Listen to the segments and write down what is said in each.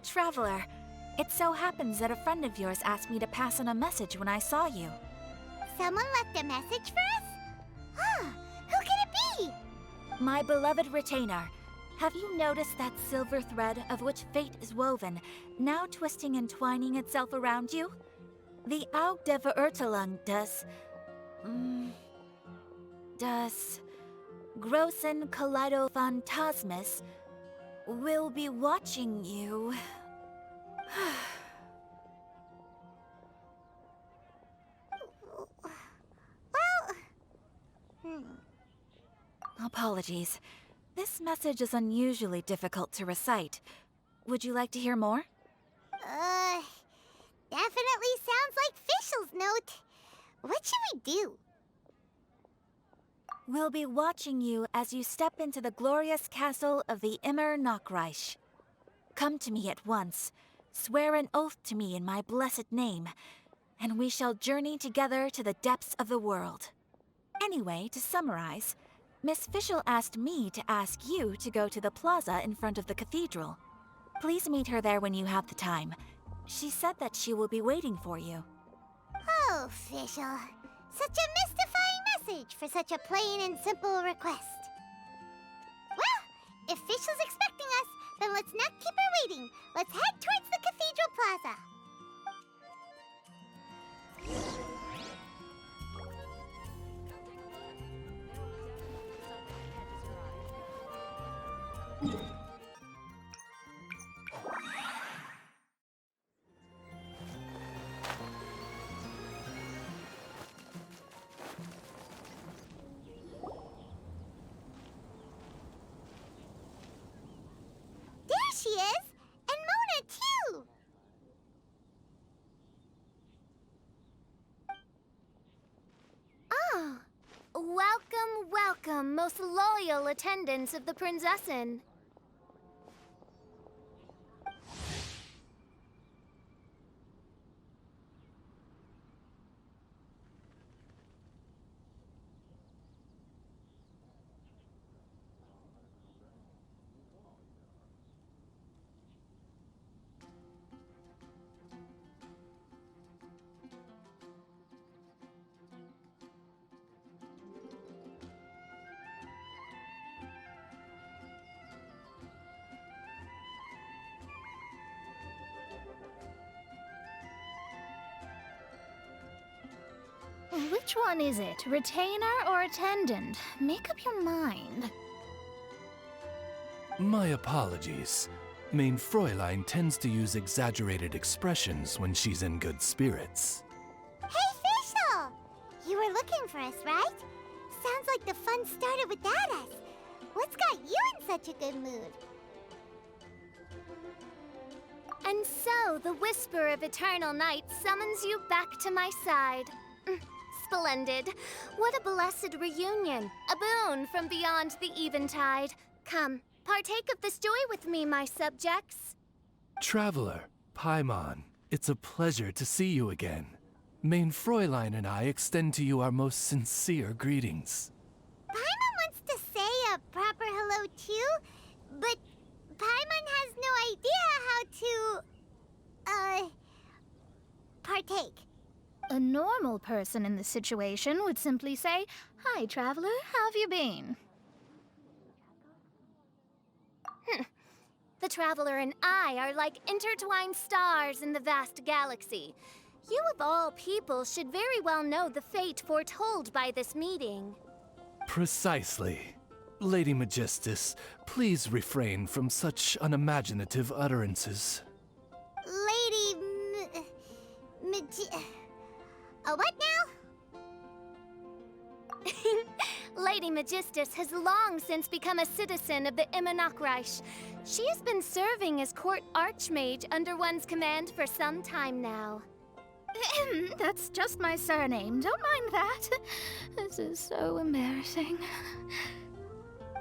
Traveler, it so happens that a friend of yours asked me to pass on a message when I saw you. Someone left a message for us? Huh, who could it be? My beloved retainer, have you noticed that silver thread of which fate is woven, now twisting and twining itself around you? The Aug der Verurteilung does Großen Kaleido-Phantasmus will be watching you. Apologies. This message is unusually difficult to recite. Would you like to hear more? Definitely sounds like Fischl's note. What should we do? We'll be watching you as you step into the glorious castle of the Immer Nachreich. Come to me at once, swear an oath to me in my blessed name, and we shall journey together to the depths of the world. Anyway, to summarize, Miss Fischl asked me to ask you to go to the plaza in front of the cathedral. Please meet her there when you have the time. She said that she will be waiting for you. Oh, Fischl. Such a mystifying message for such a plain and simple request. Well, if Fischl's expecting us, then let's not keep her waiting. Let's head towards the cathedral plaza. There she is! And Mona, too! Ah, welcome, welcome, most loyal attendants of the Prinzessin. Which one is it, retainer or attendant? Make up your mind. My apologies. Mein Fräulein tends to use exaggerated expressions when she's in good spirits. Hey, Fischl! You were looking for us, right? Sounds like the fun started without us. What's got you in such a good mood? And so, the whisper of eternal night summons you back to my side. Splendid. What a blessed reunion. A boon from beyond the eventide. Come, partake of this joy with me, my subjects. Traveler, Paimon, it's a pleasure to see you again. Mein Fräulein and I extend to you our most sincere greetings. Paimon wants to say a proper hello too, but Paimon has no idea how to, partake. A normal person in this situation would simply say, "Hi, traveler, how have you been?" The traveler and I are like intertwined stars in the vast galaxy. You of all people should very well know the fate foretold by this meeting. Precisely. Lady Magistus, please refrain from such unimaginative utterances. Lady what now? Lady Magistus has long since become a citizen of the Immer Nachreich. She has been serving as court archmage under one's command for some time now. That's just my surname. Don't mind that. This is so embarrassing.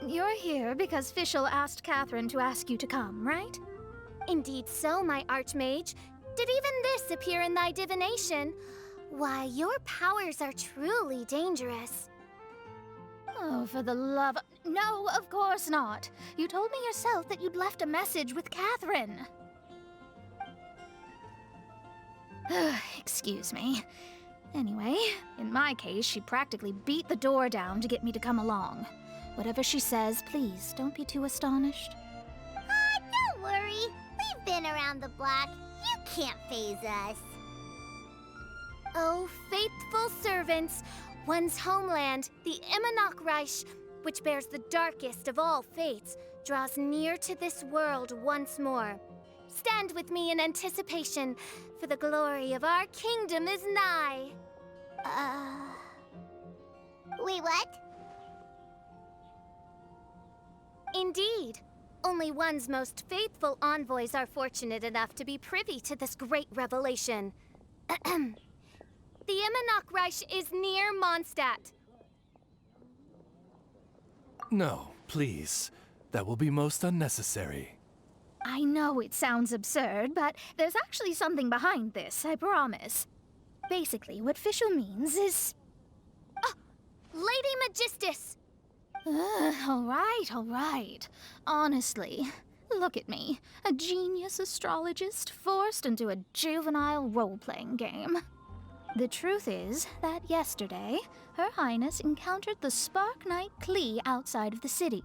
You're here because Fischl asked Catherine to ask you to come, right? Indeed so, my archmage. Did even this appear in thy divination? Why, your powers are truly dangerous. Oh, for the love... No, of course not. You told me yourself that you'd left a message with Catherine. Excuse me. Anyway, in my case, she practically beat the door down to get me to come along. Whatever she says, please don't be too astonished. Don't worry. We've been around the block. You can't faze us. Oh, faithful servants, one's homeland, the Immonok which bears the darkest of all fates, draws near to this world once more. Stand with me in anticipation, for the glory of our kingdom is nigh. Wait, what? Indeed. Only one's most faithful envoys are fortunate enough to be privy to this great revelation. The Immonok is near Mondstadt. No, please. That will be most unnecessary. I know it sounds absurd, but there's actually something behind this, I promise. Basically, what Fischl means is... Lady Magistus! All right. Honestly, look at me. A genius astrologist forced into a juvenile role-playing game. The truth is that yesterday, Her Highness encountered the Spark Knight Klee outside of the city.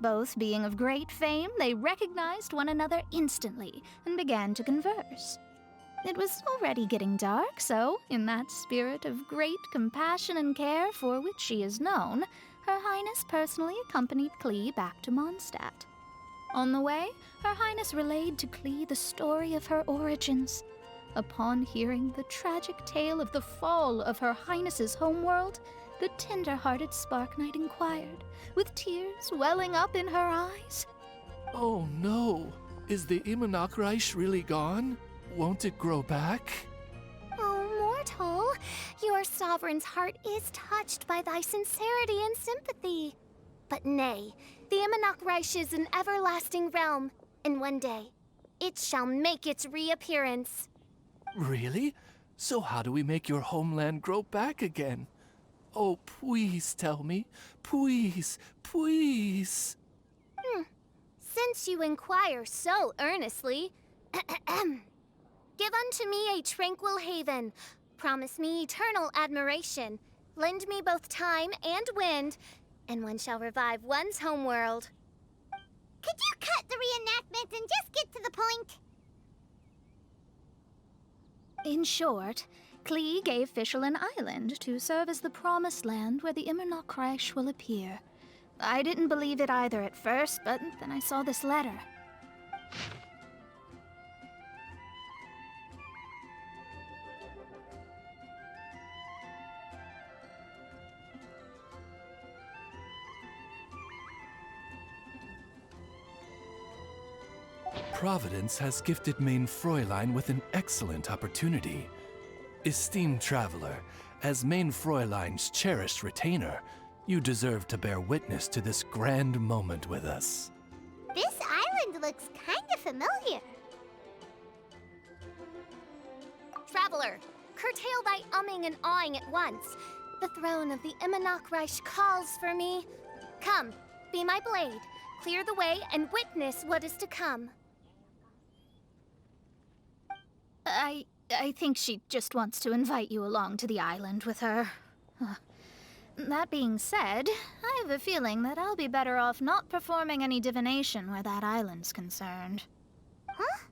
Both being of great fame, they recognized one another instantly and began to converse. It was already getting dark, so, in that spirit of great compassion and care for which she is known, Her Highness personally accompanied Klee back to Mondstadt. On the way, Her Highness relayed to Klee the story of her origins. Upon hearing the tragic tale of the fall of Her Highness's homeworld, the tender-hearted Spark Knight inquired, with tears welling up in her eyes. Oh no! Is the Immonok really gone? Won't it grow back? Oh, mortal, your sovereign's heart is touched by thy sincerity and sympathy. But nay, the Immonok is an everlasting realm, and one day, it shall make its reappearance. Really? So how do we make your homeland grow back again? Oh, please tell me. Please, please. Since you inquire so earnestly, give unto me a tranquil haven. Promise me eternal admiration. Lend me both time and wind, and one shall revive one's homeworld. Could you cut the reenactment and just get to the point? In short, Klee gave Fischl an island to serve as the promised land where the Immonok will appear. I didn't believe it either at first, but then I saw this letter. Providence has gifted Main Fräulein with an excellent opportunity. Esteemed traveler, as Main Fräulein's cherished retainer, you deserve to bear witness to this grand moment with us. This island looks kinda familiar. Traveler, curtail thy umming and awing at once. The throne of the Immonok calls for me. Come, be my blade, clear the way, and witness what is to come. I think she just wants to invite you along to the island with her. That being said, I have a feeling that I'll be better off not performing any divination where that island's concerned. Huh?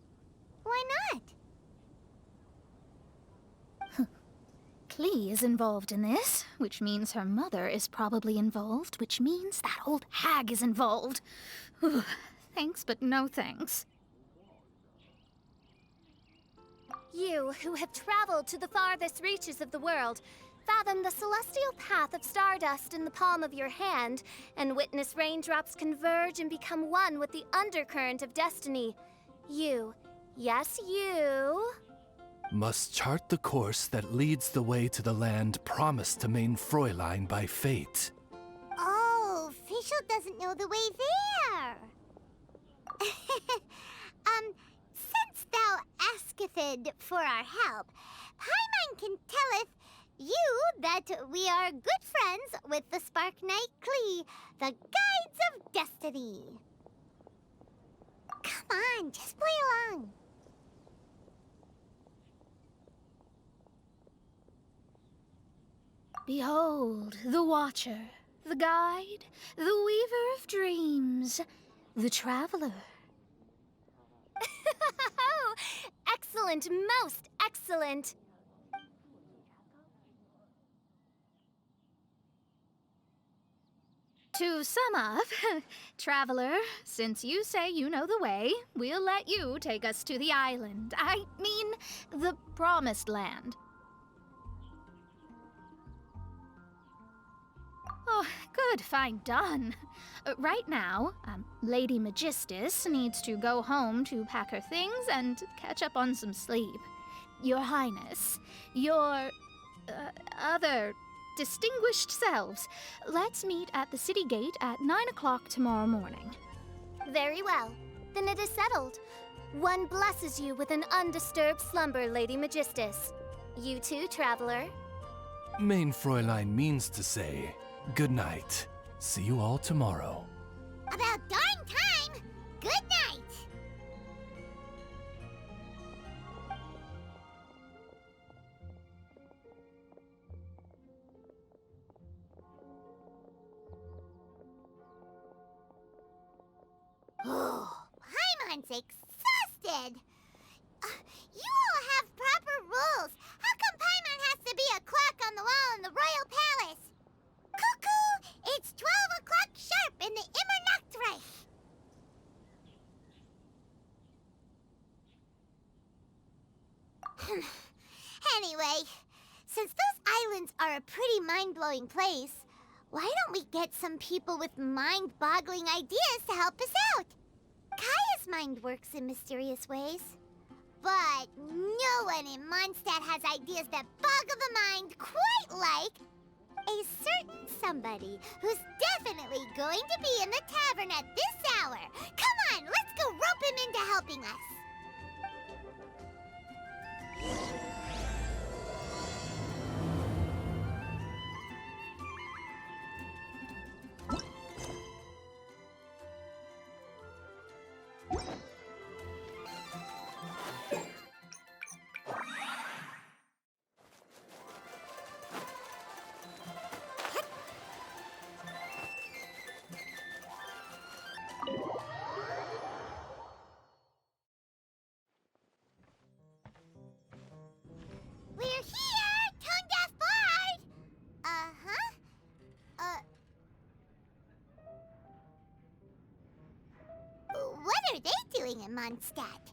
Why not? Klee is involved in this, which means her mother is probably involved, which means that old hag is involved. Thanks, but no thanks. You, who have traveled to the farthest reaches of the world, fathom the celestial path of stardust in the palm of your hand, and witness raindrops converge and become one with the undercurrent of destiny. You, yes, you... must chart the course that leads the way to the land promised to Main Fräulein by fate. Oh, Fischl doesn't know the way there. Since thou asketh for our help, Paimon can telleth you that we are good friends with the Spark Knight Klee, the Guides of Destiny. Come on, just play along. Behold, the Watcher, the Guide, the Weaver of Dreams, the Traveler. Excellent, most excellent. To sum up, Traveler, since you say you know the way, we'll let you take us to the island. I mean, the Promised Land. Oh, good, fine, done. Right now, Lady Magistus needs to go home to pack her things and catch up on some sleep. Your Highness, your other distinguished selves, let's meet at the city gate at 9 o'clock tomorrow morning. Very well. Then it is settled. One blesses you with an undisturbed slumber, Lady Magistus. You too, Traveler. Main Fräulein means to say, good night. See you all tomorrow. About darn time! Good night! Oh, Paimon's exhausted! You all have proper rules. How come Paimon has to be a clock on the wall in the royal palace? Cuckoo! It's 12 o'clock sharp in the Immernachtreich! Anyway, since those islands are a pretty mind-blowing place, why don't we get some people with mind-boggling ideas to help us out? Kaya's mind works in mysterious ways. But no one in Mondstadt has ideas that boggle the mind quite like a certain somebody who's definitely going to be in the tavern at this hour. Come on, let's go rope him into helping us. We're here, tone-deaf bard! What are they doing in Mondstadt?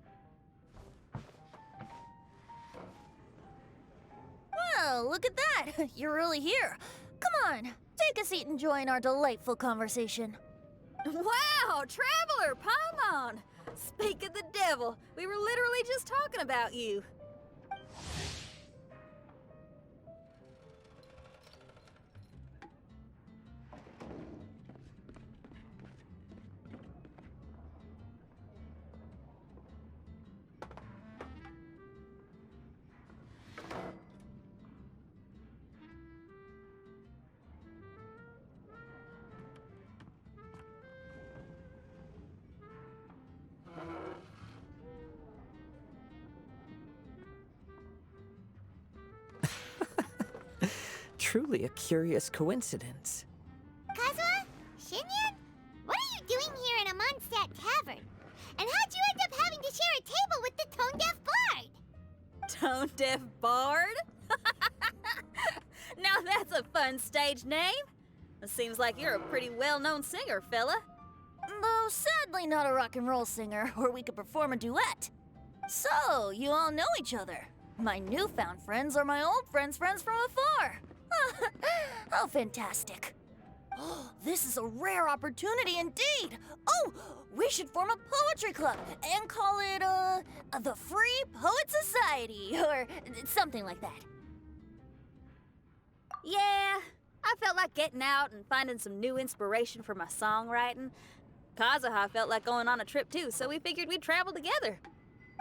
Well, look at that! You're really here. Come on, take a seat and join our delightful conversation. Wow, Traveler, Paimon! Speak of the devil, we were literally just talking about you. Truly a curious coincidence. Kazuha? Shinyan? What are you doing here in a Mondstadt tavern? And how'd you end up having to share a table with the tone-deaf bard? Tone-deaf bard? Now that's a fun stage name. It seems like you're a pretty well-known singer, fella. Though sadly not a rock and roll singer, or we could perform a duet. So, you all know each other. My newfound friends are my old friends' friends from afar. How fantastic. Oh, this is a rare opportunity indeed. Oh, we should form a poetry club and call it, the Free Poet Society, or something like that. Yeah, I felt like getting out and finding some new inspiration for my songwriting. Kazuha felt like going on a trip too, so we figured we'd travel together.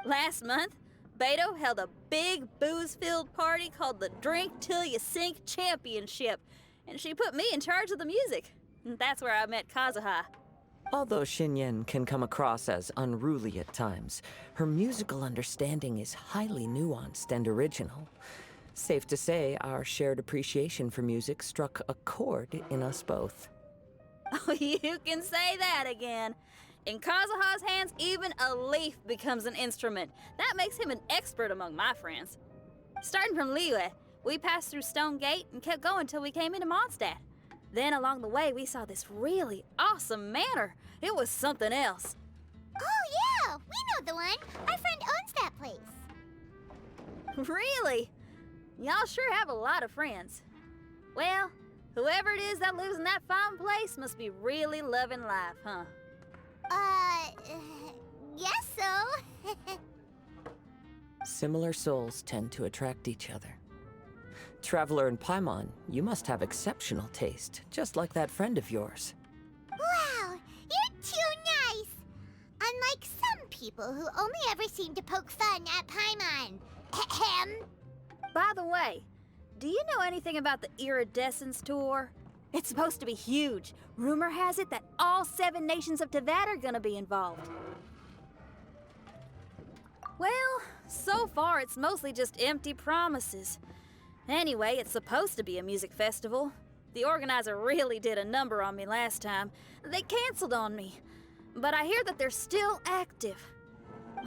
Last month, Beto held a big booze-filled party called the Drink Till You Sink Championship, and she put me in charge of the music. And that's where I met Kazuha. Although Shinyen can come across as unruly at times, her musical understanding is highly nuanced and original. Safe to say, our shared appreciation for music struck a chord in us both. Oh, you can say that again. In Kazuha's hands, even a leaf becomes an instrument. That makes him an expert among my friends. Starting from Liyue, we passed through Stone Gate and kept going till we came into Mondstadt. Then along the way, we saw this really awesome manor. It was something else. Oh, yeah, we know the one. Our friend owns that place. Really? Y'all sure have a lot of friends. Well, whoever it is that lives in that fine place must be really loving life, huh? Guess so. Similar souls tend to attract each other. Traveler and Paimon, you must have exceptional taste, just like that friend of yours. Wow, you're too nice. Unlike some people who only ever seem to poke fun at Paimon. Ahem. By the way, do you know anything about the Iridescence Tour? It's supposed to be huge. Rumor has it that all 7 nations of Tevat are gonna be involved. Well, so far it's mostly just empty promises. Anyway, it's supposed to be a music festival. The organizer really did a number on me last time. They canceled on me. But I hear that they're still active.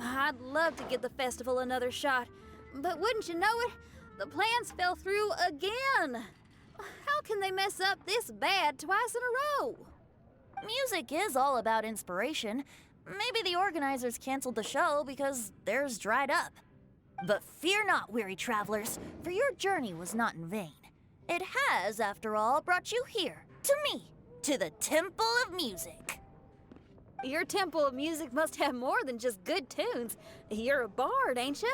I'd love to give the festival another shot. But wouldn't you know it, the plans fell through again. How can they mess up this bad twice in a row? Music is all about inspiration. Maybe the organizers canceled the show because theirs dried up. But fear not, weary travelers, for your journey was not in vain. It has, after all, brought you here, to me, to the Temple of Music. Your Temple of Music must have more than just good tunes. You're a bard, ain't ya?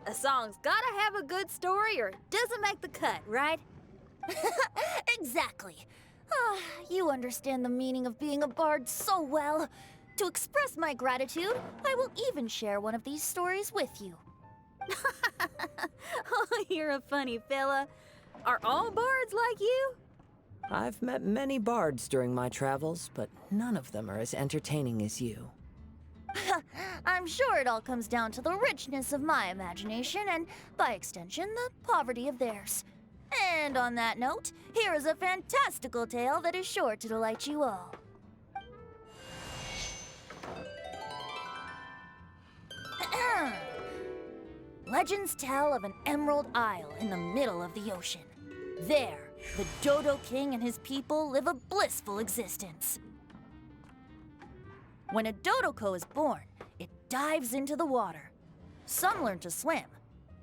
A song's gotta have a good story or it doesn't make the cut, right? Exactly. You understand the meaning of being a bard so well. To express my gratitude, I will even share one of these stories with you. Oh, you're a funny fella. Are all bards like you? I've met many bards during my travels, but none of them are as entertaining as you. I'm sure it all comes down to the richness of my imagination and, by extension, the poverty of theirs. And on that note, here is a fantastical tale that is sure to delight you all. Legends tell of an emerald isle in the middle of the ocean. There, the Dodo King and his people live a blissful existence. When a Dodoko is born, it dives into the water. Some learn to swim.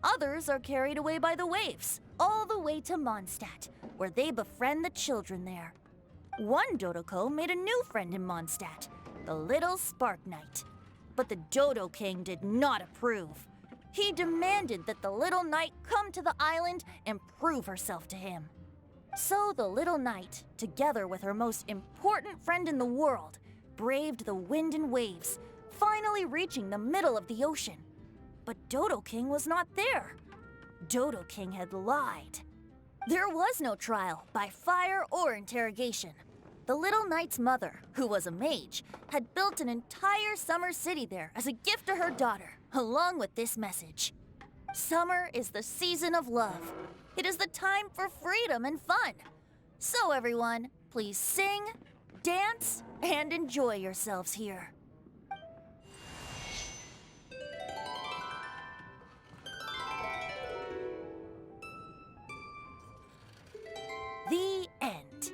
Others are carried away by the waves, all the way to Mondstadt, where they befriend the children there. One Dodoko made a new friend in Mondstadt, the little Spark Knight. But the Dodo King did not approve. He demanded that the little knight come to the island and prove herself to him. So the little knight, together with her most important friend in the world, braved the wind and waves, finally reaching the middle of the ocean. But Dodo King was not there. Dodo King had lied. There was no trial by fire or interrogation. The little knight's mother, who was a mage, had built an entire summer city there as a gift to her daughter, along with this message. Summer is the season of love. It is the time for freedom and fun. So everyone, please sing, dance, and enjoy yourselves here. The end.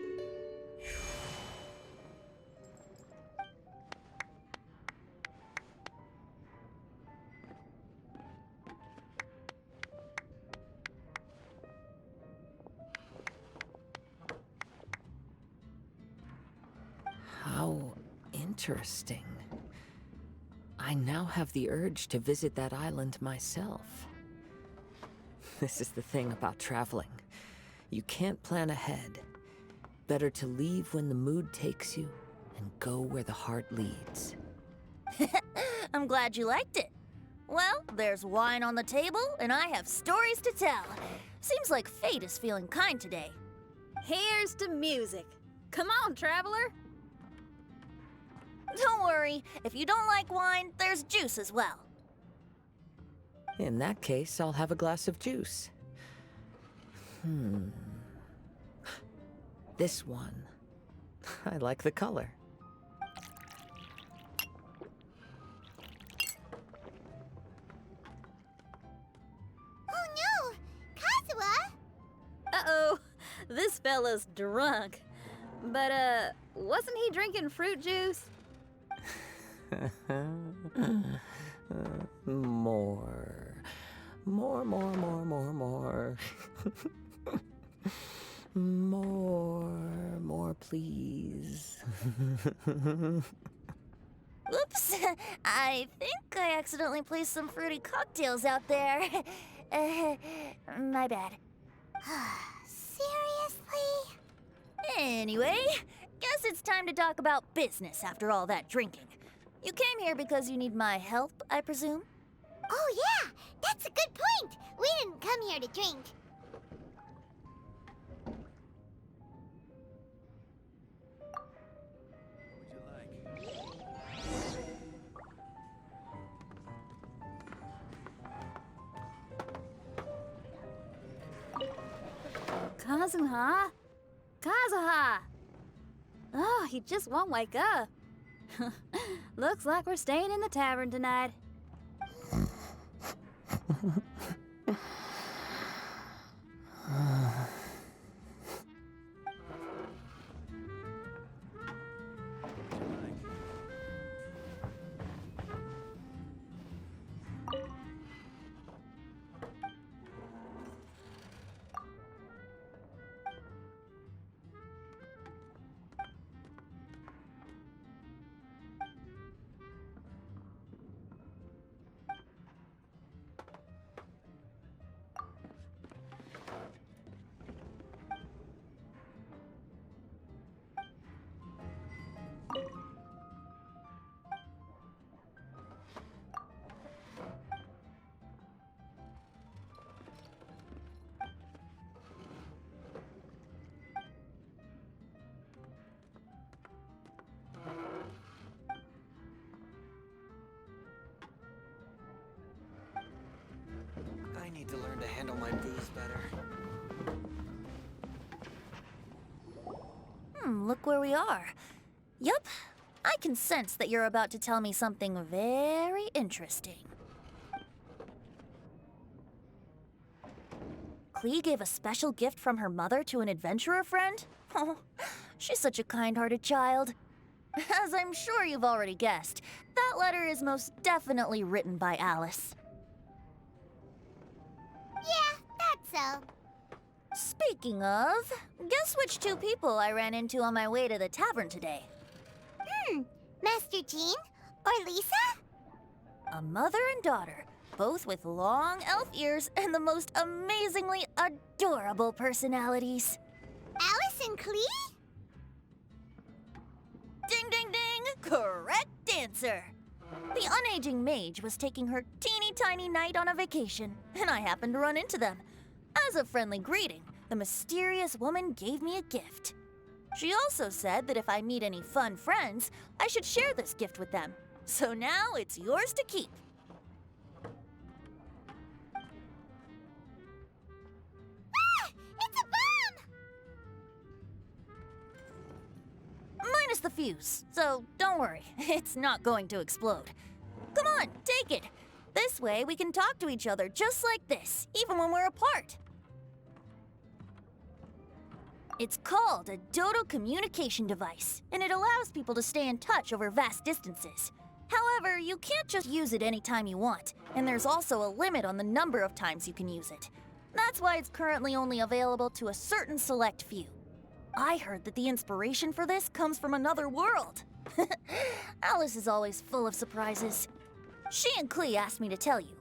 How interesting. I now have the urge to visit that island myself. This is the thing about traveling. You can't plan ahead. Better to leave when the mood takes you and go where the heart leads. I'm glad you liked it. Well, there's wine on the table, and I have stories to tell. Seems like fate is feeling kind today. Here's to music. Come on, traveler. Don't worry, if you don't like wine, there's juice as well. In that case, I'll have a glass of juice. This one. I like the color. Oh no! Kazuha! Uh-oh, this fella's drunk. But, wasn't he drinking fruit juice? More. More. More, please. Oops, I think I accidentally placed some fruity cocktails out there. My bad. Seriously? Anyway, guess it's time to talk about business after all that drinking. You came here because you need my help, I presume? Oh yeah, that's a good point. We didn't come here to drink. Kazuha? Kazuha! Oh, he just won't wake up. Looks like we're staying in the tavern tonight. I need to learn to handle my booze better. Look where we are. Yup, I can sense that you're about to tell me something very interesting. Klee gave a special gift from her mother to an adventurer friend? Oh, she's such a kind-hearted child. As I'm sure you've already guessed, that letter is most definitely written by Alice. Yeah, that's so. Speaking of, guess which two people I ran into on my way to the tavern today? Master Jean? Or Lisa? A mother and daughter, both with long elf ears and the most amazingly adorable personalities. Alice and Klee? Ding, ding, ding! Correct answer! The unaging mage was taking her teeny tiny knight on a vacation, and I happened to run into them. As a friendly greeting, the mysterious woman gave me a gift. She also said that if I meet any fun friends, I should share this gift with them. So now it's yours to keep. Ah! It's a bomb! Minus the fuse, so don't worry, it's not going to explode. Come on, take it. This way we can talk to each other just like this, even when we're apart. It's called a Dodo communication device, and it allows people to stay in touch over vast distances. However, you can't just use it anytime you want, and there's also a limit on the number of times you can use it. That's why it's currently only available to a certain select few. I heard that the inspiration for this comes from another world. Alice is always full of surprises. She and Klee asked me to tell you.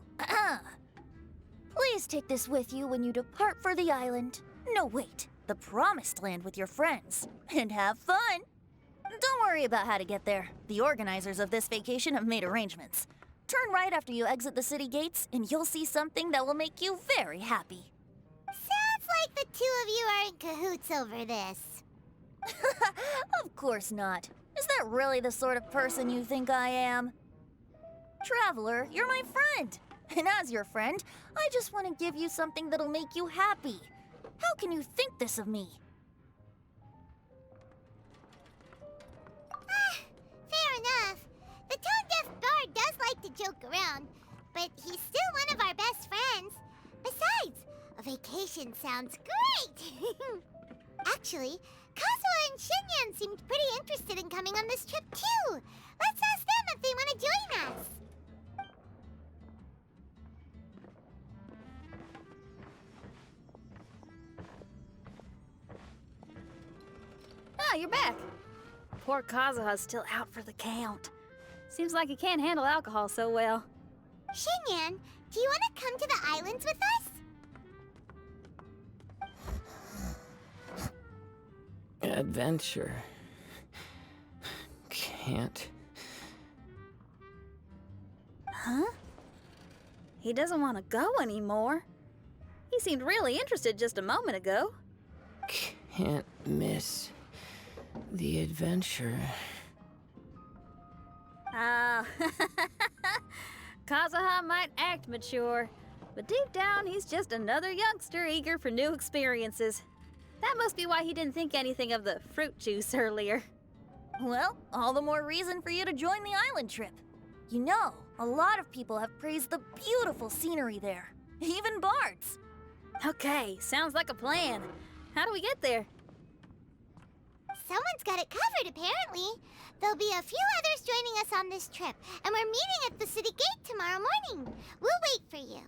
Please take this with you when you depart for the island. No, wait, the Promised Land with your friends. And have fun. Don't worry about how to get there. The organizers of this vacation have made arrangements. Turn right after you exit the city gates, and you'll see something that will make you very happy. Sounds like the two of you are in cahoots over this. Of course not. Is that really the sort of person you think I am? Traveler, you're my friend. And as your friend, I just want to give you something that'll make you happy. How can you think this of me? Fair enough. The tone-deaf bard does like to joke around, but he's still one of our best friends. Besides, a vacation sounds great! Actually, Kazuha and Shinyan seemed pretty interested in coming on this trip too. Let's ask them if they want to join us. Ah, you're back. Poor Kazuha's still out for the count. Seems like he can't handle alcohol so well. Shinyan, do you want to come to the islands with us? Adventure. Can't. Huh? He doesn't want to go anymore. He seemed really interested just a moment ago. Can't miss the adventure. Ah, Kazuha might act mature, but deep down he's just another youngster eager for new experiences. That must be why he didn't think anything of the fruit juice earlier. Well, all the more reason for you to join the island trip. You know, a lot of people have praised the beautiful scenery there. Even bards. Okay, sounds like a plan. How do we get there? Someone's got it covered, apparently. There'll be a few others joining us on this trip, and we're meeting at the city gate tomorrow morning. We'll wait for you.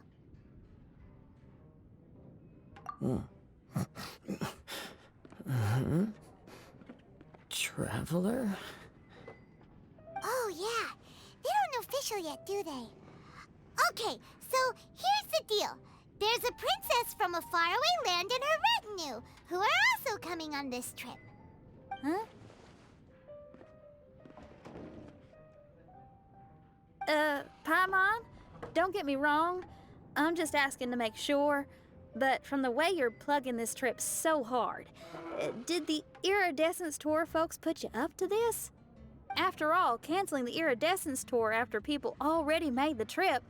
Traveler? Oh, yeah. They don't know official yet, do they? Okay, so here's the deal. There's a princess from a faraway land and her retinue, who are also coming on this trip. Huh? Paimon, don't get me wrong. I'm just asking to make sure. But from the way you're plugging this trip so hard, did the Iridescence Tour folks put you up to this? After all, canceling the Iridescence Tour after people already made the trip,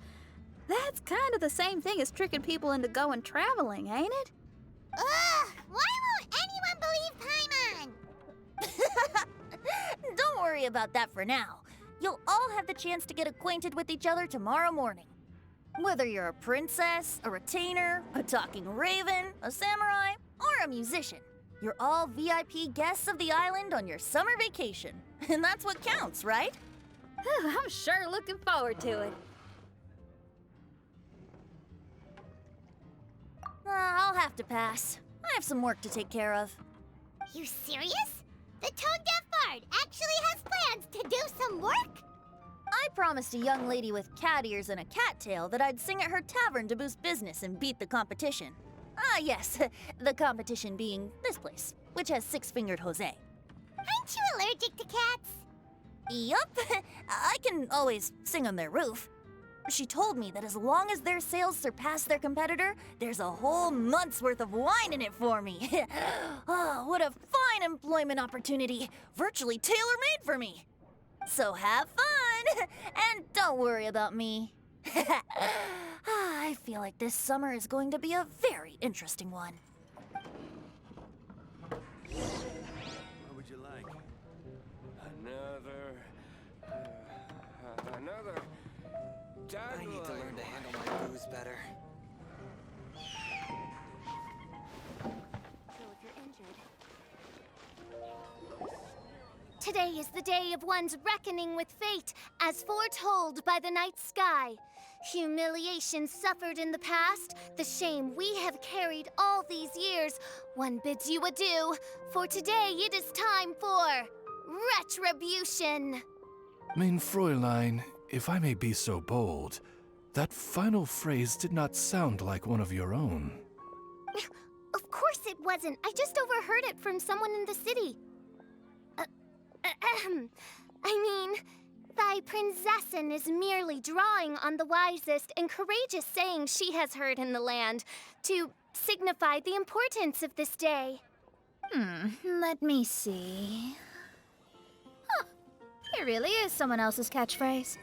that's kind of the same thing as tricking people into going traveling, ain't it? Ugh! Why won't anyone believe Paimon? Don't worry about that for now. You'll all have the chance to get acquainted with each other tomorrow morning. Whether you're a princess, a retainer, a talking raven, a samurai, or a musician, you're all VIP guests of the island on your summer vacation. And that's what counts, right? I'm sure looking forward to it. I'll have to pass. I have some work to take care of. You serious? The tone-deaf bard actually has plans to do some work? I promised a young lady with cat ears and a cattail that I'd sing at her tavern to boost business and beat the competition. Ah, yes, the competition being this place, which has six-fingered Jose. Aren't you allergic to cats? Yup, I can always sing on their roof. She told me that as long as their sales surpass their competitor, there's a whole month's worth of wine in it for me. Oh, what a fine employment opportunity, virtually tailor-made for me. So have fun, and don't worry about me. I feel like this summer is going to be a very interesting one. What would you like? Another. I need to learn to handle my booze better. Today is the day of one's reckoning with fate, as foretold by the night sky. Humiliation suffered in the past, the shame we have carried all these years. One bids you adieu, for today it is time for retribution. Mein Fräulein, if I may be so bold, that final phrase did not sound like one of your own. Of course it wasn't. I just overheard it from someone in the city. I mean, thy princessin is merely drawing on the wisest and courageous sayings she has heard in the land to signify the importance of this day. Let me see. Huh, it really is someone else's catchphrase.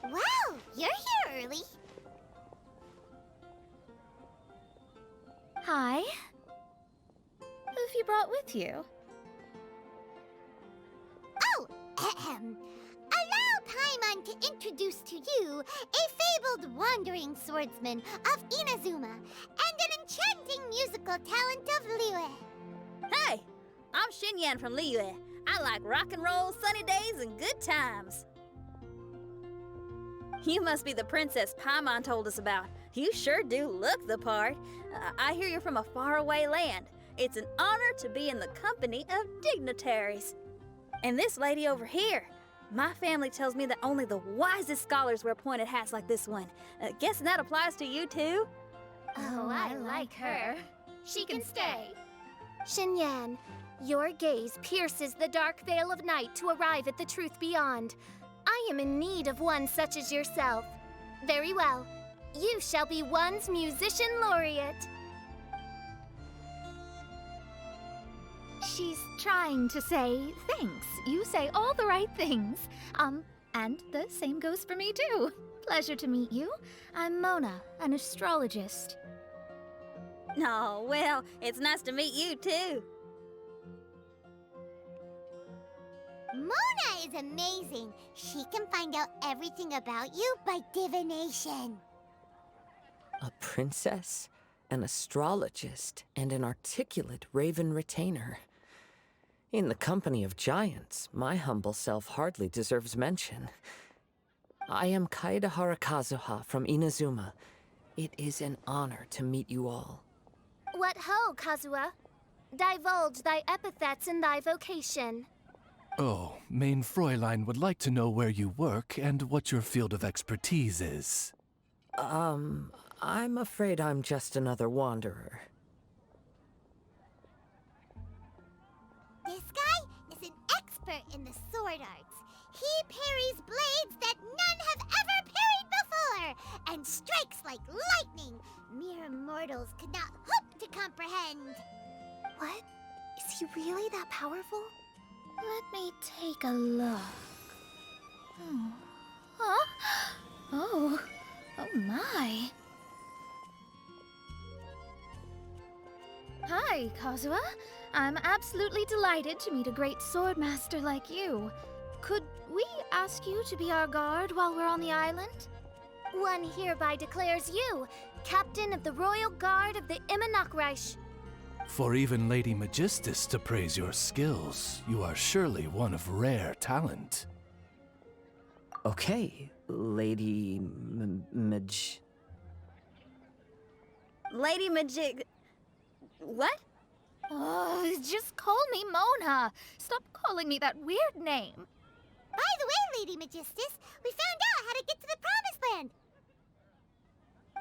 Wow! Hi. Who have you brought with you? Oh, ahem. Allow Paimon to introduce to you a fabled wandering swordsman of Inazuma and an enchanting musical talent of Liyue. Hey, I'm Xinyan from Liyue. I like rock and roll, sunny days, and good times. You must be the princess Paimon told us about. You sure do look the part. I hear you're from a faraway land. It's an honor to be in the company of dignitaries. And this lady over here, my family tells me that only the wisest scholars wear pointed hats like this one. Guessing that applies to you too? Oh, I like her. She can stay. Xinyan, your gaze pierces the dark veil of night to arrive at the truth beyond. I am in need of one such as yourself. Very well. You shall be one's musician laureate. She's trying to say thanks. You say all the right things. And the same goes for me too. Pleasure to meet you. I'm Mona, an astrologist. Oh, well, it's nice to meet you too. Mona is amazing. She can find out everything about you by divination. A princess, an astrologist, and an articulate raven retainer. In the company of giants, my humble self hardly deserves mention. I am Kaeda Harakazuha from Inazuma. It is an honor to meet you all. What ho, Kazuha? Divulge thy epithets and thy vocation. Oh, Main Fräulein would like to know where you work and what your field of expertise is. I'm afraid I'm just another wanderer. This guy is an expert in the sword arts. He parries blades that none have ever parried before, and strikes like lightning mere mortals could not hope to comprehend. What? Is he really that powerful? Let me take a look. Huh? Oh my. Hi, Kazuha. I'm absolutely delighted to meet a great swordmaster like you. Could we ask you to be our guard while we're on the island? One hereby declares you captain of the Royal Guard of the Immernachtreich. For even Lady Magistus to praise your skills, you are surely one of rare talent. Okay, Lady Lady Majig... What? Oh, just call me Mona. Stop calling me that weird name. By the way, Lady Magistus, we found out how to get to the Promised Land.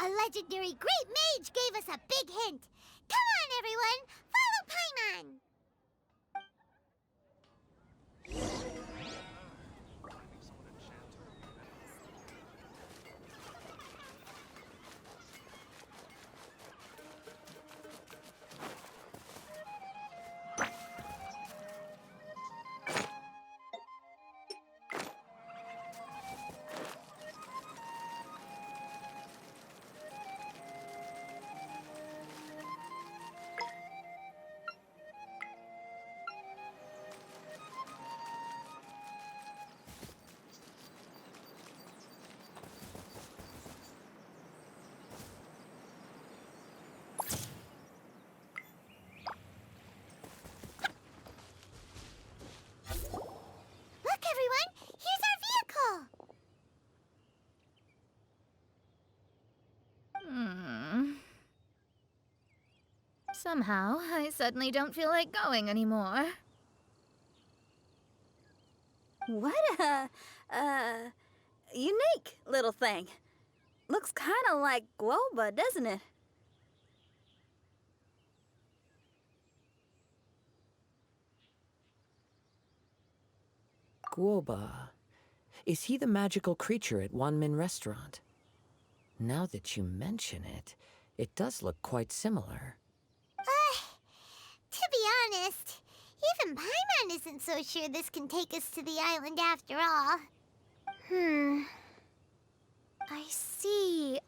A legendary great mage gave us a big hint. Come on, everyone! Follow Paimon! Look, everyone! Here's our vehicle! Somehow, I suddenly don't feel like going anymore. What a, unique little thing. Looks kind of like Guoba, doesn't it? Guoba. Is he the magical creature at Wanmin Restaurant? Now that you mention it, it does look quite similar. To be honest, even Paimon isn't so sure this can take us to the island after all. I see.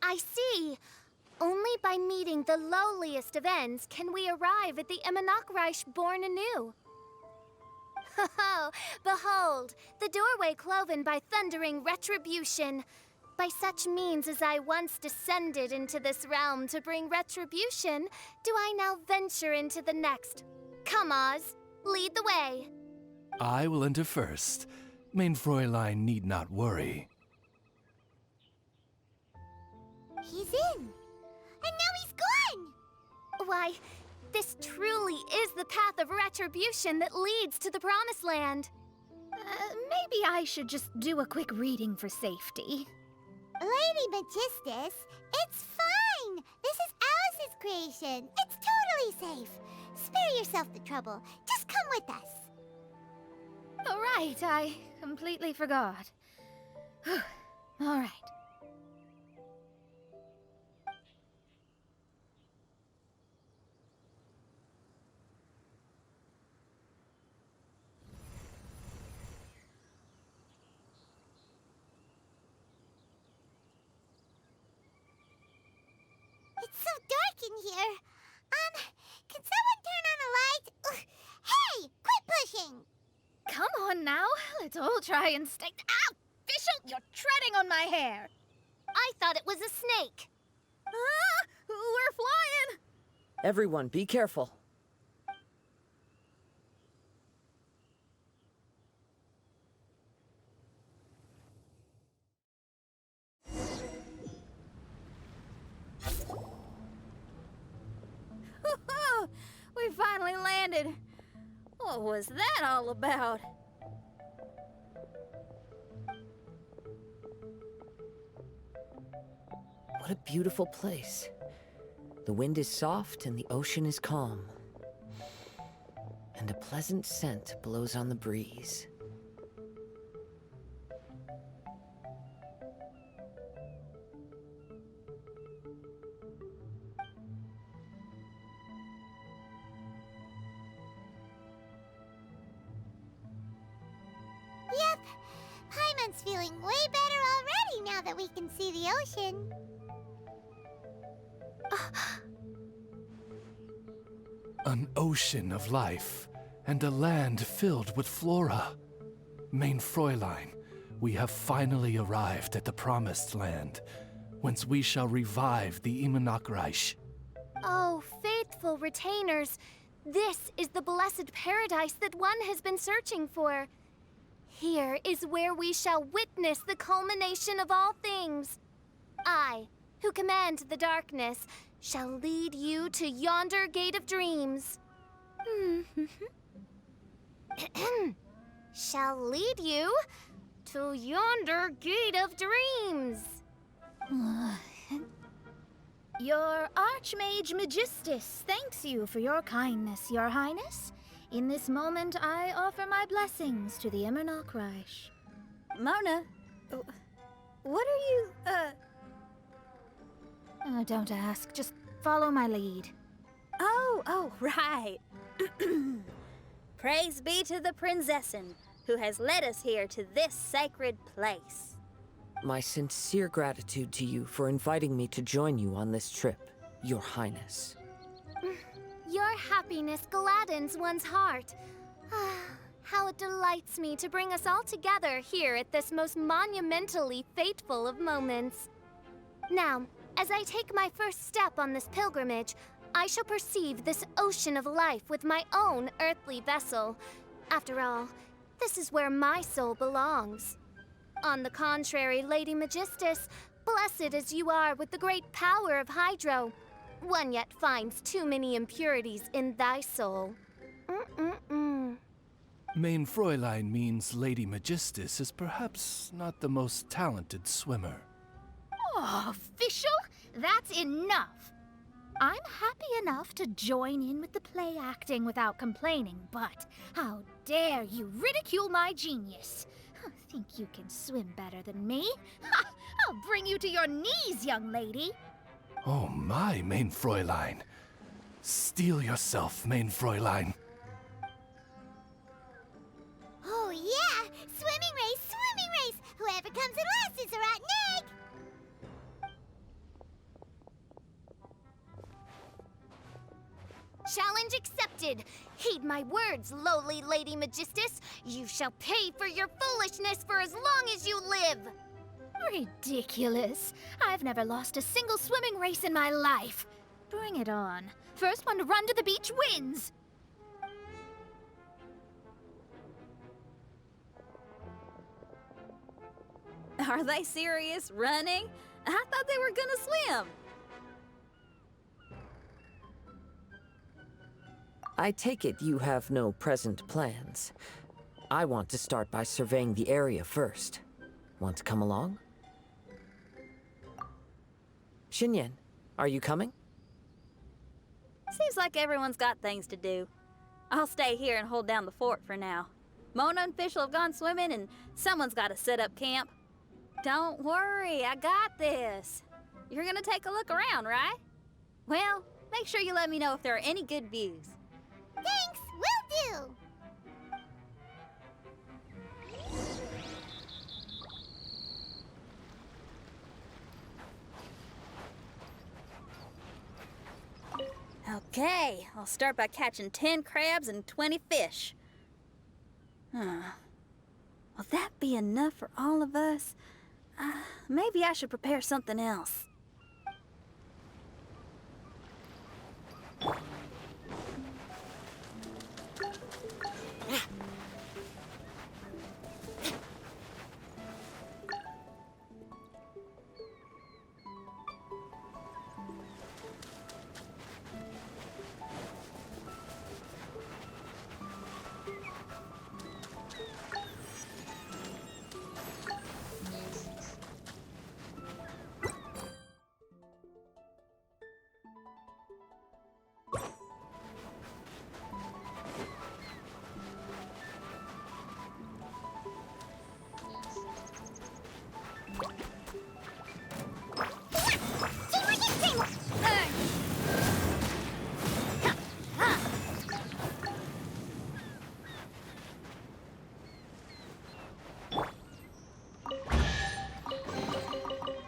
Only by meeting the lowliest of ends can we arrive at the Immonocreich born anew. Ho, behold, the doorway cloven by thundering retribution. By such means as I once descended into this realm to bring retribution, do I now venture into the next. Come, Oz, lead the way. I will enter first. Main Fräulein need not worry. He's in. And now he's gone! Why, this truly is the path of retribution that leads to the Promised Land. Maybe I should just do a quick reading for safety. Lady Magistus, it's fine! This is Alice's creation. It's totally safe. Spare yourself the trouble. Just come with us. All right, I completely forgot. All right. It's so dark in here. Can someone turn on a light? Ugh. Hey, quit pushing! Come on now, let's all try and stay. Ow! Fischl, you're treading on my hair! I thought it was a snake. Ah! We're flying! Everyone, be careful. We finally landed. What was that all about? What a beautiful place. The wind is soft and the ocean is calm. And a pleasant scent blows on the breeze. Yep. Paimon's feeling way better already now that we can see the ocean. An ocean of life, and a land filled with flora. Main Fräulein, we have finally arrived at the Promised Land, whence we shall revive the Immonocreich. Oh, faithful retainers, this is the blessed paradise that one has been searching for. Here is where we shall witness the culmination of all things. I, who command the darkness, shall lead you to yonder gate of dreams. Shall lead you to yonder gate of dreams. Your Archmage Magistus thanks you for your kindness, Your Highness. In this moment, I offer my blessings to the Immonocreich. Mona, what are you, Don't ask, just follow my lead. Oh, right. Praise be to the Prinzessin, who has led us here to this sacred place. My sincere gratitude to you for inviting me to join you on this trip, Your Highness. Your happiness gladdens one's heart. How it delights me to bring us all together here at this most monumentally fateful of moments. Now, as I take my first step on this pilgrimage, I shall perceive this ocean of life with my own earthly vessel. After all, this is where my soul belongs. On the contrary, Lady Magistus, blessed as you are with the great power of Hydro, one yet finds too many impurities in thy soul. Main Fräulein means Lady Magistus is perhaps not the most talented swimmer. Oh, Fischl, that's enough. I'm happy enough to join in with the play acting without complaining, but how dare you ridicule my genius? Think you can swim better than me? Ha! I'll bring you to your knees, young lady. Oh my, Main Fräulein. Steel yourself, Main Fräulein. Oh yeah! Swimming race! Whoever comes in last is a rotten egg! expected. Heed my words, lowly Lady Magistus. You shall pay for your foolishness for as long as you live. Ridiculous. I've never lost a single swimming race in my life. Bring it on. First one to run to the beach wins. Are they serious? Running? I thought they were gonna swim. I take it you have no present plans. I want to start by surveying the area first. Want to come along? Xinyan, are you coming? Seems like everyone's got things to do. I'll stay here and hold down the fort for now. Mona and Fish have gone swimming, and someone's got to set up camp. Don't worry, I got this. You're gonna take a look around, right? Well, make sure you let me know if there are any good views. Thanks, will do! Okay, I'll start by catching 10 crabs and 20 fish. Will that be enough for all of us? Maybe I should prepare something else.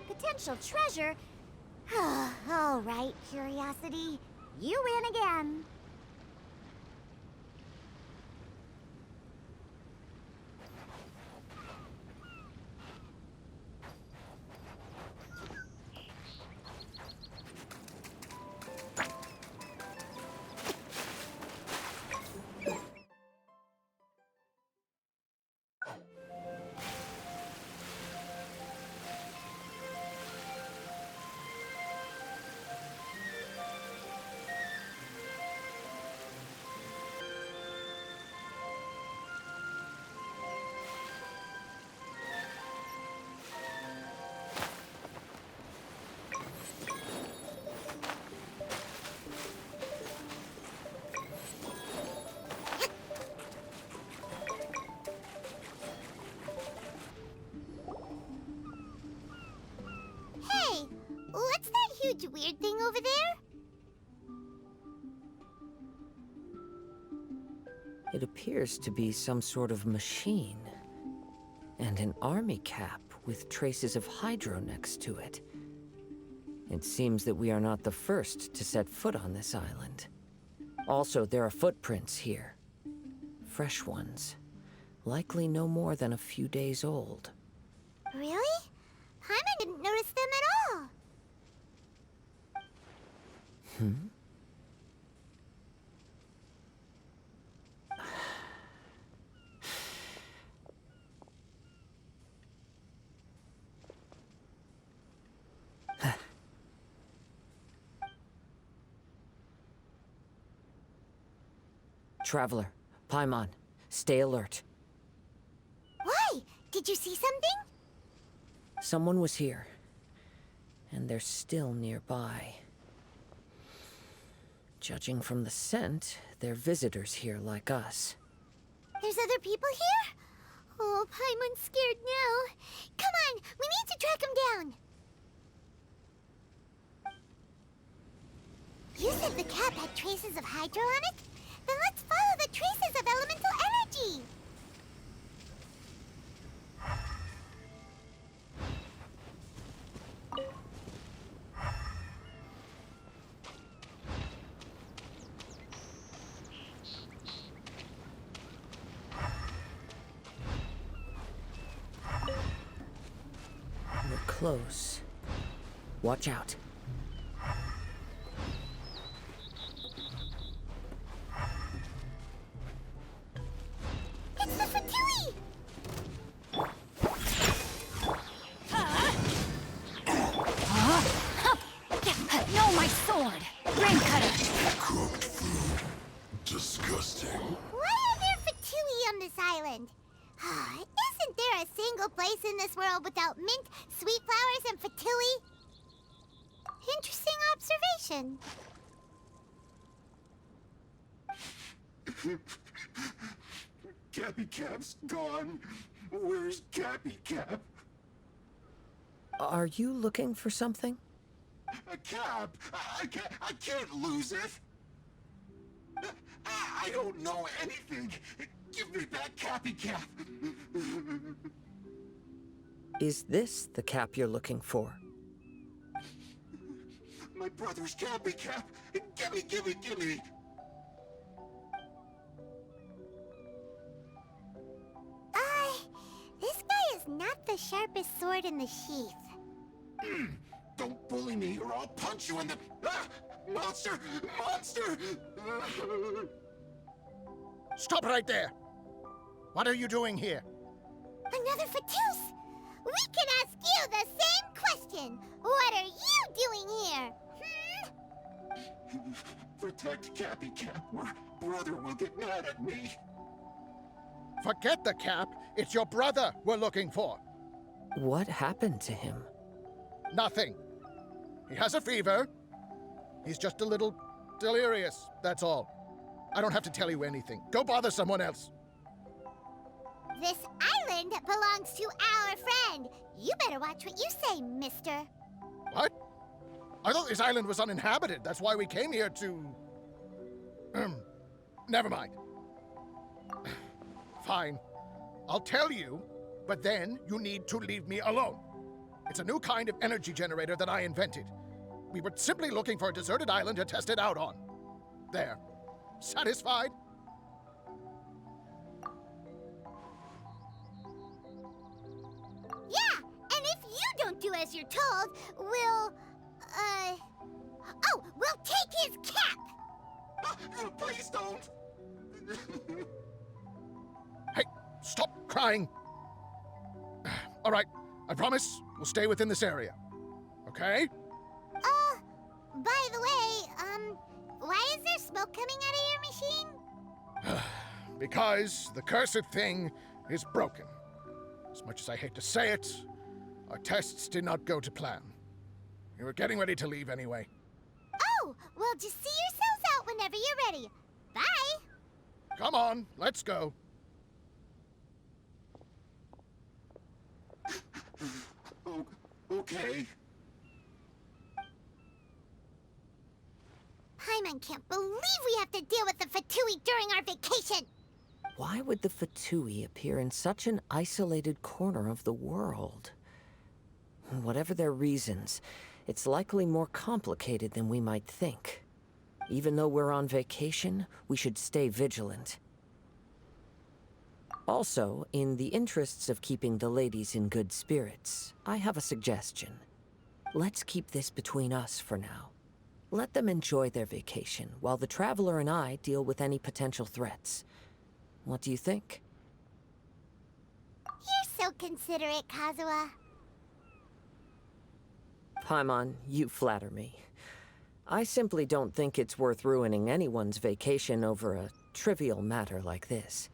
Potential treasure? All right, Curiosity. You win again. Hey, what's that huge weird thing over there? It appears to be some sort of machine. And an army cap with traces of hydro next to it. It seems that we are not the first to set foot on this island. Also, there are footprints here. Fresh ones. Likely no more than a few days old. Really? Paimon didn't notice them at all. Traveler, Paimon, stay alert. Why? Did you see something? Someone was here. And they're still nearby. Judging from the scent, they're visitors here like us. There's other people here? Oh, Paimon's scared now. Come on, we need to track him down. You said the cap had traces of hydro on it? Then let's follow the traces of elemental energy. close. Watch out. It's the Fatui! No, my sword! Brain cutter! Cooked food. Disgusting. Why are there Fatui on this island? Isn't there a single place in this world without mint, sweet flowers, and Fatui? Interesting observation. Cappy Cap's gone. Where's Cappy Cap? Are you looking for something? A cap. I can't lose it. I don't know anything. Give me back Cappy Cap. Is this the cap you're looking for? My brother's Cappy Cap. Gimme. This guy is not the sharpest sword in the sheath. Don't bully me or I'll punch you in the... Ah! Monster! Stop right there! What are you doing here? Another Fatus! We can ask you the same question! What are you doing here? Protect Cappy Cap or brother will get mad at me. Forget the cap. It's your brother we're looking for. What happened to him? Nothing. He has a fever. He's just a little delirious, that's all. I don't have to tell you anything. Go bother someone else. This island belongs to our friend. You better watch what you say, mister. What? I thought this island was uninhabited. That's why we came here to... Never mind. Fine. I'll tell you, but then you need to leave me alone. It's a new kind of energy generator that I invented. We were simply looking for a deserted island to test it out on. There. Satisfied? Yeah, and if you don't do as you're told, we'll take his cap! Please don't! Hey, stop crying! All right, I promise we'll stay within this area. Okay? By the way, why is there smoke coming out of your machine? Because the cursed thing is broken. As much as I hate to say it, our tests did not go to plan. We were getting ready to leave anyway. Oh, well, just see yourselves out whenever you're ready. Bye! Come on, let's go. Okay. Paimon can't believe we have to deal with the Fatui during our vacation! Why would the Fatui appear in such an isolated corner of the world? Whatever their reasons, it's likely more complicated than we might think. Even though we're on vacation, we should stay vigilant. Also, in the interests of keeping the ladies in good spirits, I have a suggestion. Let's keep this between us for now. Let them enjoy their vacation, while the Traveler and I deal with any potential threats. What do you think? You're so considerate, Kazuha. Paimon, you flatter me. I simply don't think it's worth ruining anyone's vacation over a trivial matter like this.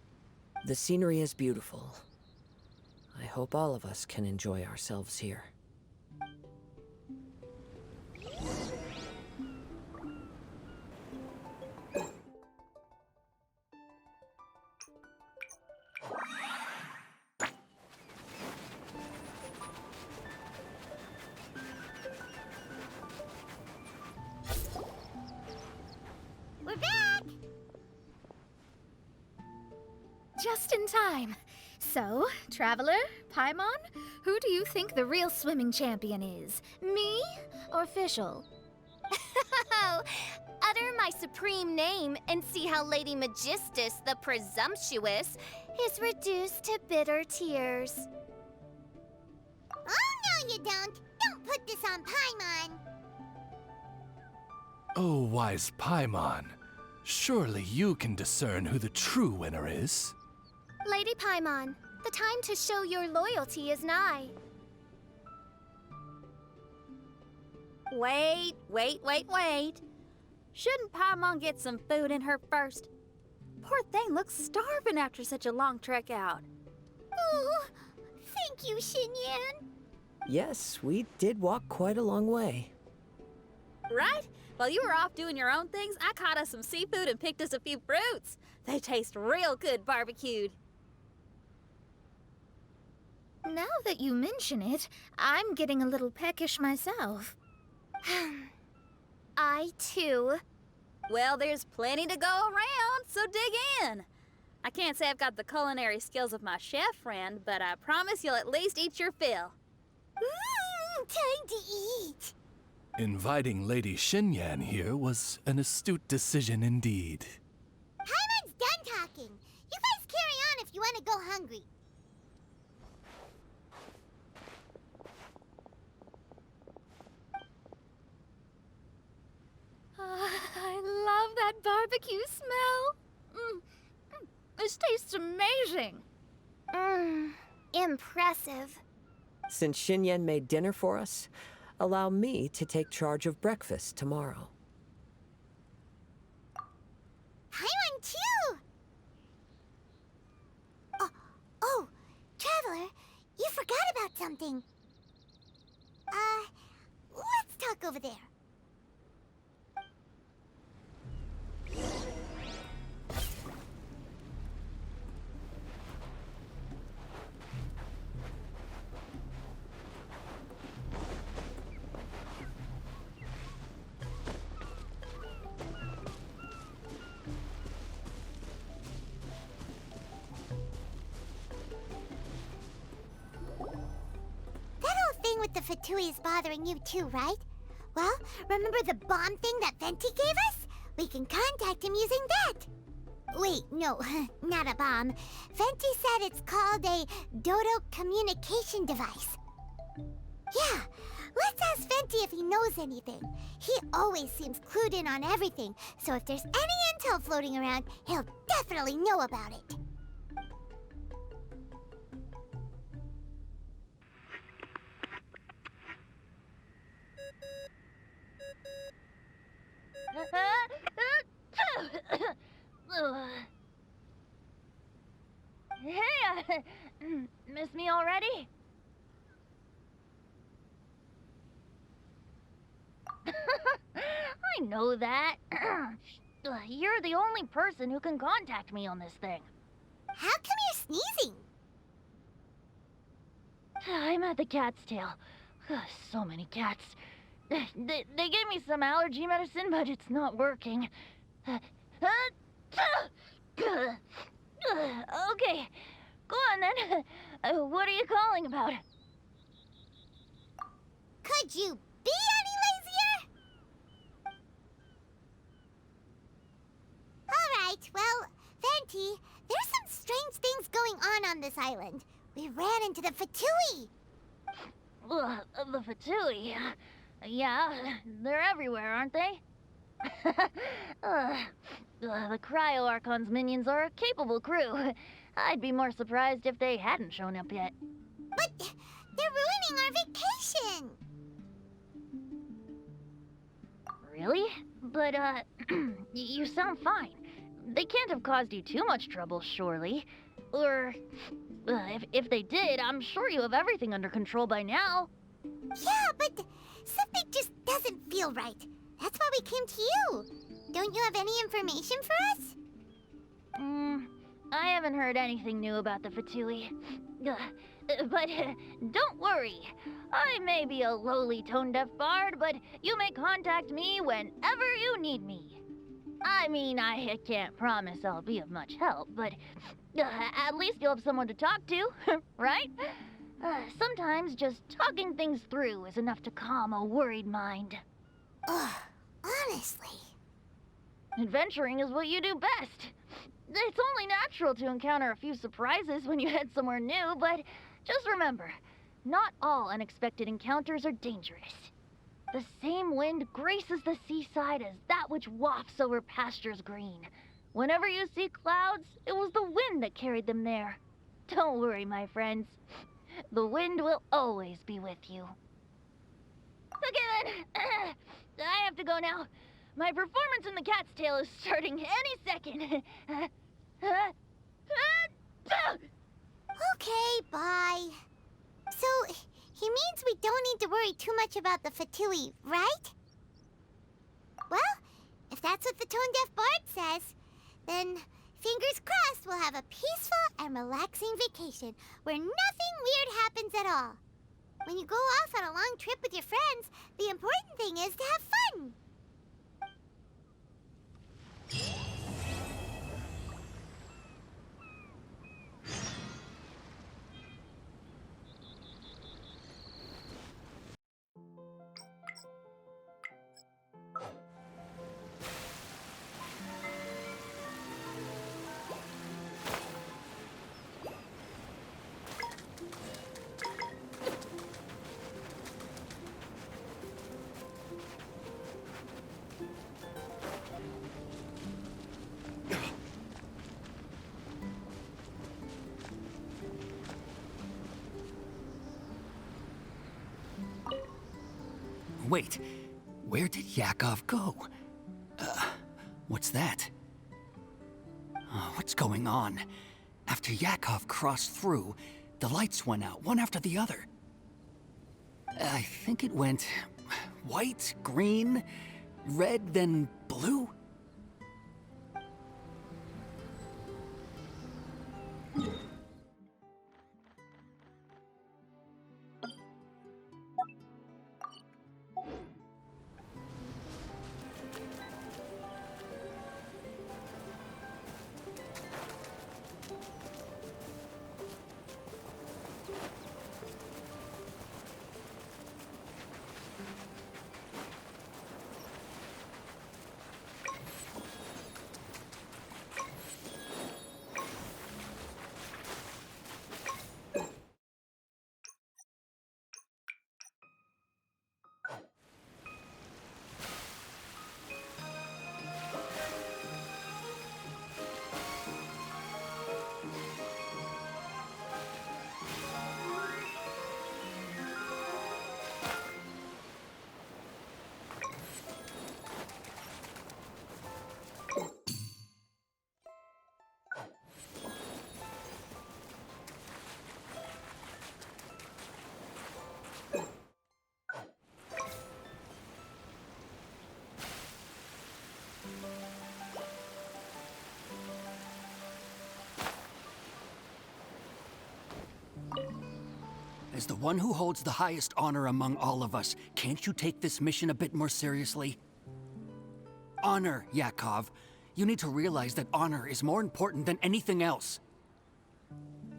The scenery is beautiful. I hope all of us can enjoy ourselves here. We're back! Just in time. So, Traveler, Paimon, who do you think the real swimming champion is? Me or Fischl? Utter my supreme name and see how Lady Magistus, the presumptuous, is reduced to bitter tears. Oh No, you don't. Don't put this on Paimon. Oh, wise Paimon. Surely you can discern who the true winner is. Lady Paimon, the time to show your loyalty is nigh. Wait. Shouldn't Paimon get some food in her first? Poor thing looks starving after such a long trek out. Oh, thank you, Xinyan. Yes, we did walk quite a long way. Right? While you were off doing your own things, I caught us some seafood and picked us a few fruits. They taste real good barbecued. Now that you mention it, I'm getting a little peckish myself. I, too. Well, there's plenty to go around, so dig in. I can't say I've got the culinary skills of my chef friend, but I promise you'll at least eat your fill. Time to eat. Inviting Lady Xinyan here was an astute decision indeed. Paimon's done talking. You guys carry on if you want to go hungry. I love that barbecue smell. This tastes amazing. Impressive. Since Xinyan made dinner for us, allow me to take charge of breakfast tomorrow. Paimon too. Oh, Traveler, you forgot about something. Let's talk over there. With the Fatui is bothering you too, right? Well, remember the bomb thing that Venti gave us? We can contact him using that. Wait, no, not a bomb. Venti said it's called a Dodo communication device. Yeah, let's ask Venti if he knows anything. He always seems clued in on everything, so if there's any intel floating around, he'll definitely know about it. Hey, miss me already? I know that. You're the only person who can contact me on this thing. How come you're sneezing? I'm at the cat's tail. So many cats. They gave me some allergy medicine, but it's not working. Okay, go on then. What are you calling about? Could you be any lazier? Alright, well, Venti, there's some strange things going on this island. We ran into the Fatui. The Fatui? Yeah, they're everywhere, aren't they? The Cryo Archon's minions are a capable crew. I'd be more surprised if they hadn't shown up yet. But they're ruining our vacation. Really? But, you sound fine. They can't have caused you too much trouble, surely. Or, if they did, I'm sure you have everything under control by now. Yeah, but something just doesn't feel right. That's why we came to you. Don't you have any information for us? I haven't heard anything new about the Fatui. But don't worry. I may be a lowly tone-deaf bard, but you may contact me whenever you need me. I mean, I can't promise I'll be of much help, but at least you'll have someone to talk to, right? Sometimes just talking things through is enough to calm a worried mind. Ugh, honestly. Adventuring is what you do best. It's only natural to encounter a few surprises when you head somewhere new, but just remember, not all unexpected encounters are dangerous. The same wind graces the seaside as that which wafts over pastures green. Whenever you see clouds, it was the wind that carried them there. Don't worry, my friends. The wind will always be with you. Okay then, I have to go now. My performance in the cat's tail is starting any second. Okay, bye. So, he means we don't need to worry too much about the Fatui, right? Well, if that's what the tone-deaf bard says, then fingers crossed we'll have a peaceful and relaxing vacation where nothing weird happens at all. When you go off on a long trip with your friends, the important thing is to have fun. Wait, where did Yakov go? What's that? What's going on? After Yakov crossed through, the lights went out, one after the other. I think it went white, green, red, then blue? As the one who holds the highest honor among all of us, can't you take this mission a bit more seriously? Honor, Yakov. You need to realize that honor is more important than anything else.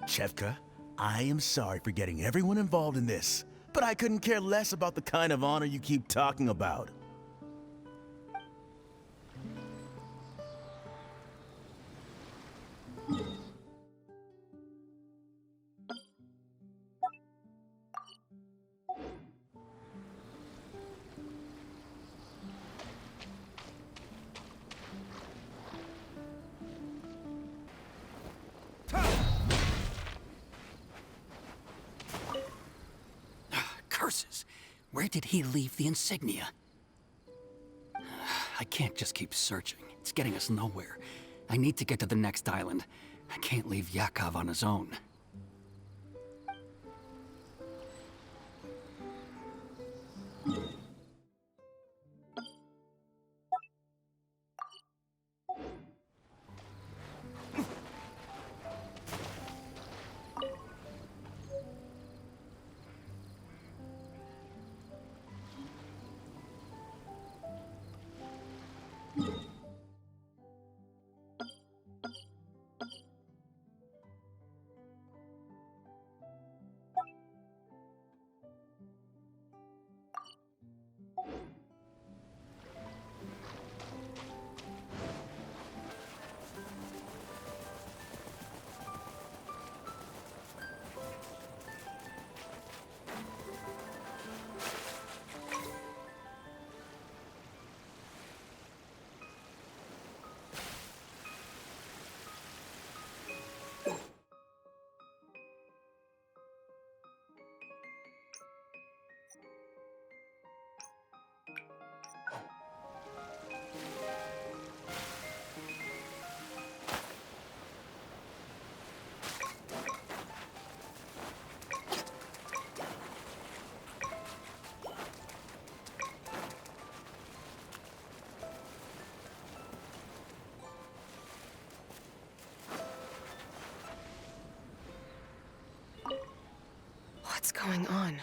Chevka, I am sorry for getting everyone involved in this, but I couldn't care less about the kind of honor you keep talking about. Curses! Where did he leave the insignia? I can't just keep searching. It's getting us nowhere. I need to get to the next island. I can't leave Yakov on his own. going on?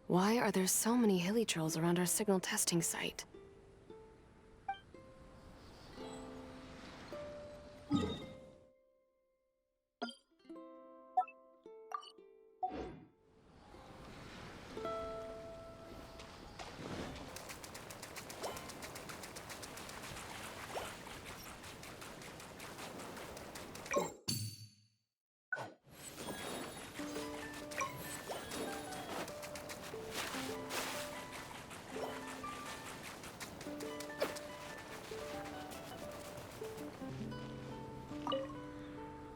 Why are there so many hilly trolls around our signal testing site?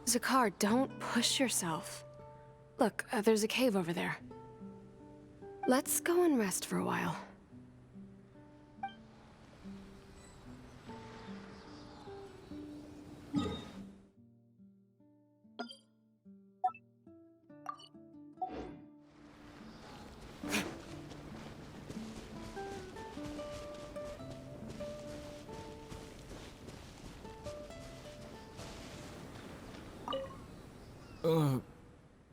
Zakar, don't push yourself. Look, there's a cave over there. Let's go and rest for a while.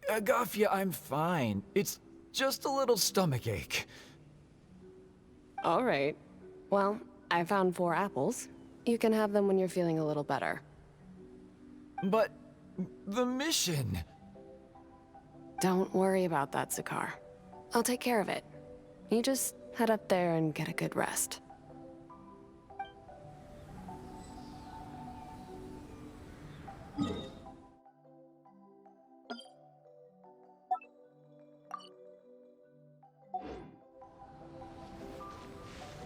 Agafia, I'm fine. It's just a little stomachache. All right. Well, I found 4 apples. You can have them when you're feeling a little better. But the mission... Don't worry about that, Zakar. I'll take care of it. You just head up there and get a good rest.